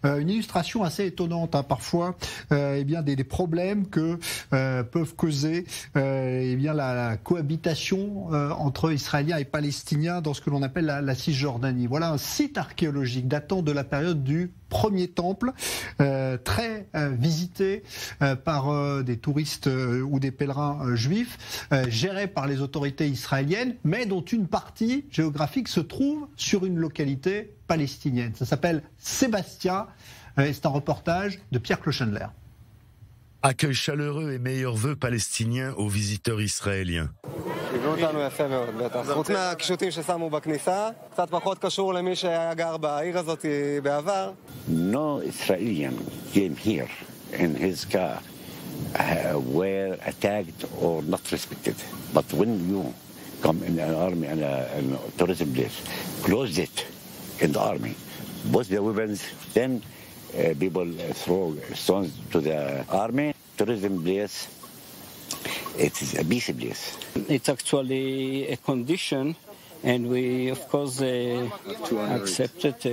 Une illustration assez étonnante, hein, parfois, eh bien des problèmes que peuvent causer eh bien la cohabitation entre Israéliens et Palestiniens dans ce que l'on appelle la Cisjordanie. Voilà un site archéologique datant de la période du Premier Temple, très visité par des touristes ou des pèlerins juifs, géré par les autorités israéliennes, mais dont une partie géographique se trouve sur une localité palestinienne. Ça s'appelle Sébastia. C'est un reportage de Pierre Clochendler. Accueil chaleureux et meilleurs vœux palestiniens aux visiteurs israéliens. חוץ מהקישוטים ששמו בכניסה, קצת פחות קשור למי שהיה גר בעיר הזאת בעבר. No Israeli came here in his car were attacked or not respected. But when you come in an army and a tourism place, close it in the army, both the weapons, then people throw stones to the army, tourism place. It's a busy place. It's actually a condition, and we, of course, accept it.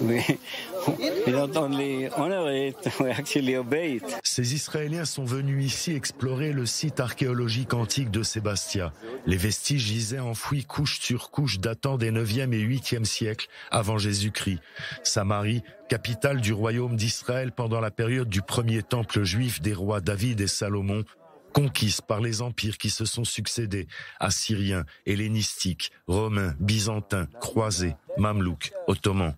We not only honor it, we actually obey it. Ces Israéliens sont venus ici explorer le site archéologique antique de Sébastia. Les vestiges gisaient enfouis couche sur couche datant des 9e et 8e siècles avant Jésus-Christ. Samarie, capitale du royaume d'Israël pendant la période du premier temple juif des rois David et Salomon, conquise par les empires qui se sont succédés, assyriens, hellénistiques, romains, byzantins, croisés, mamelouks, ottomans.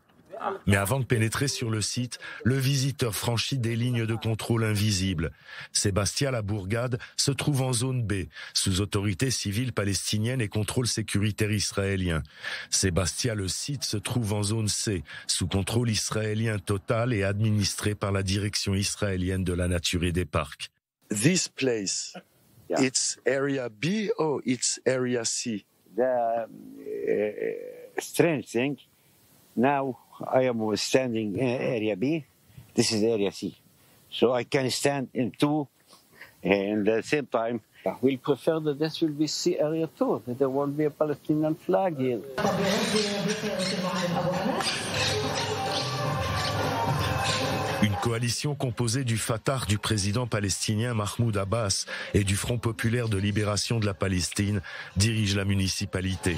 Mais avant de pénétrer sur le site, le visiteur franchit des lignes de contrôle invisibles. Sébastia, la bourgade, se trouve en zone B, sous autorité civile palestinienne et contrôle sécuritaire israélien. Sébastia, le site, se trouve en zone C, sous contrôle israélien total et administré par la direction israélienne de la nature et des parcs. This place, Yeah. it's area B or it's area C? The strange thing, now I am standing in area B, this is area C. So I can stand in two and at the same time. We'll prefer that this will be C area too, that there won't be a Palestinian flag here. Une coalition composée du Fatah du président palestinien Mahmoud Abbas et du Front populaire de libération de la Palestine dirige la municipalité.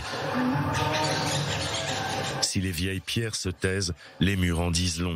Si les vieilles pierres se taisent, les murs en disent long.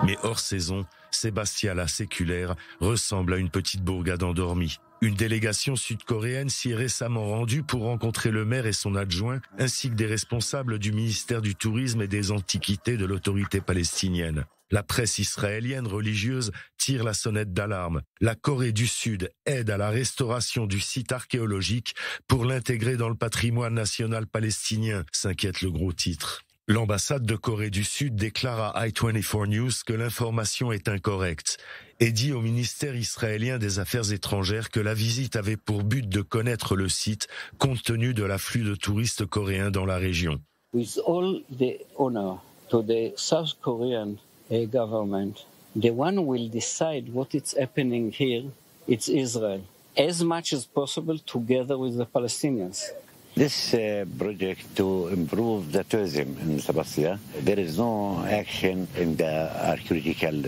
Mais hors saison, Sébastia la séculaire ressemble à une petite bourgade endormie. Une délégation sud-coréenne s'y est récemment rendue pour rencontrer le maire et son adjoint, ainsi que des responsables du ministère du Tourisme et des Antiquités de l'autorité palestinienne. La presse israélienne religieuse tire la sonnette d'alarme. La Corée du Sud aide à la restauration du site archéologique pour l'intégrer dans le patrimoine national palestinien, s'inquiète le gros titre. L'ambassade de Corée du Sud déclare à i24 News que l'information est incorrecte et dit au ministère israélien des Affaires étrangères que la visite avait pour but de connaître le site compte tenu de l'afflux de touristes coréens dans la région. With all the honor to the South Korean government, the one who will decide what is happening here, it's Israel, as much as possible together with the Palestinians. This project to improve the tourism in Sébastia, there is no action in the archaeological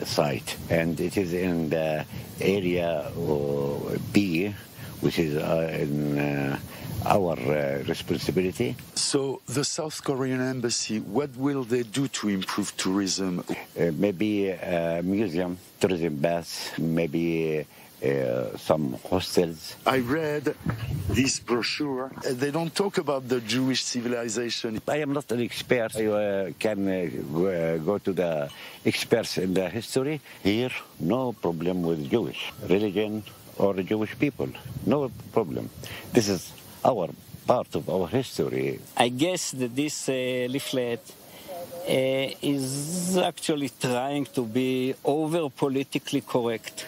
site, and it is in the area B, which is in our responsibility. So the South Korean embassy, what will they do to improve tourism? Maybe a museum, tourism baths, maybe some hostels. I read this brochure. They don't talk about the Jewish civilization. I am not an expert. I can go to the experts in the history. Here, no problem with Jewish religion or Jewish people. No problem. This is our part of our history. I guess that this leaflet is actually trying to be over politically correct.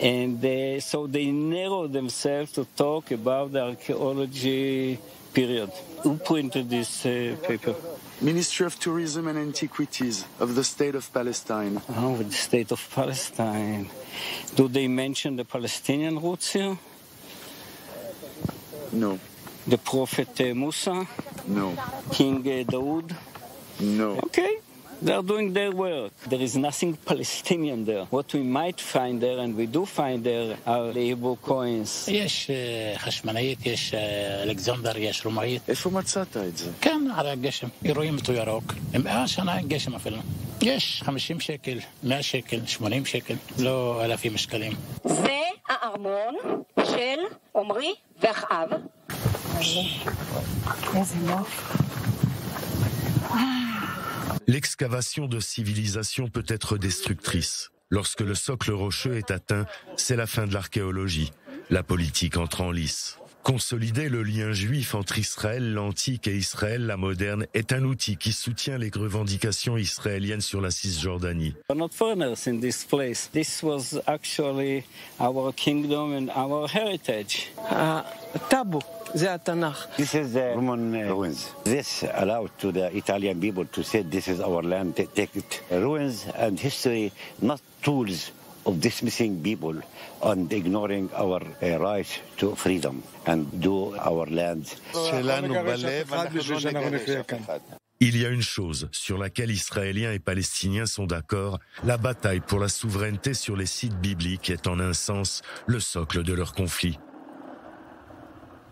And so they narrow themselves to talk about the archaeology period. Who printed this paper? Ministry of Tourism and Antiquities of the State of Palestine. Oh, the State of Palestine. Do they mention the Palestinian roots here? No. The Prophet Musa? No. King Dawood? No. Okay. They're doing their work. There is nothing Palestinian there. What we might find there, and we do find there, are the Hebrew coins. יש חשמנאית, יש אלכסנדר, יש רומאית. איפה מצאת את זה? כאן על הגשם, רואים אותו ירוק. 100 שנה גשם אפילו. יש 50 שקל, 100 שקל, 80 שקל, לא אלפים שקלים. זה הארמון של עומרי ואחאב. איזה נוף. L'excavation de civilisation peut être destructrice. Lorsque le socle rocheux est atteint, c'est la fin de l'archéologie. La politique entre en lice. Consolider le lien juif entre Israël l'antique et Israël la moderne est un outil qui soutient les revendications israéliennes sur la Cisjordanie. We're not foreigners in this place. This was actually our kingdom and our heritage. Tabu. This is the Roman ruins. This allowed to the Italian people to say this is our land, take it. Ruins and history, not tools of dismissing people and ignoring our right to freedom and do our land. Il y a une chose sur laquelle Israéliens et Palestiniens sont d'accord, la bataille pour la souveraineté sur les sites bibliques est en un sens le socle de leur conflit.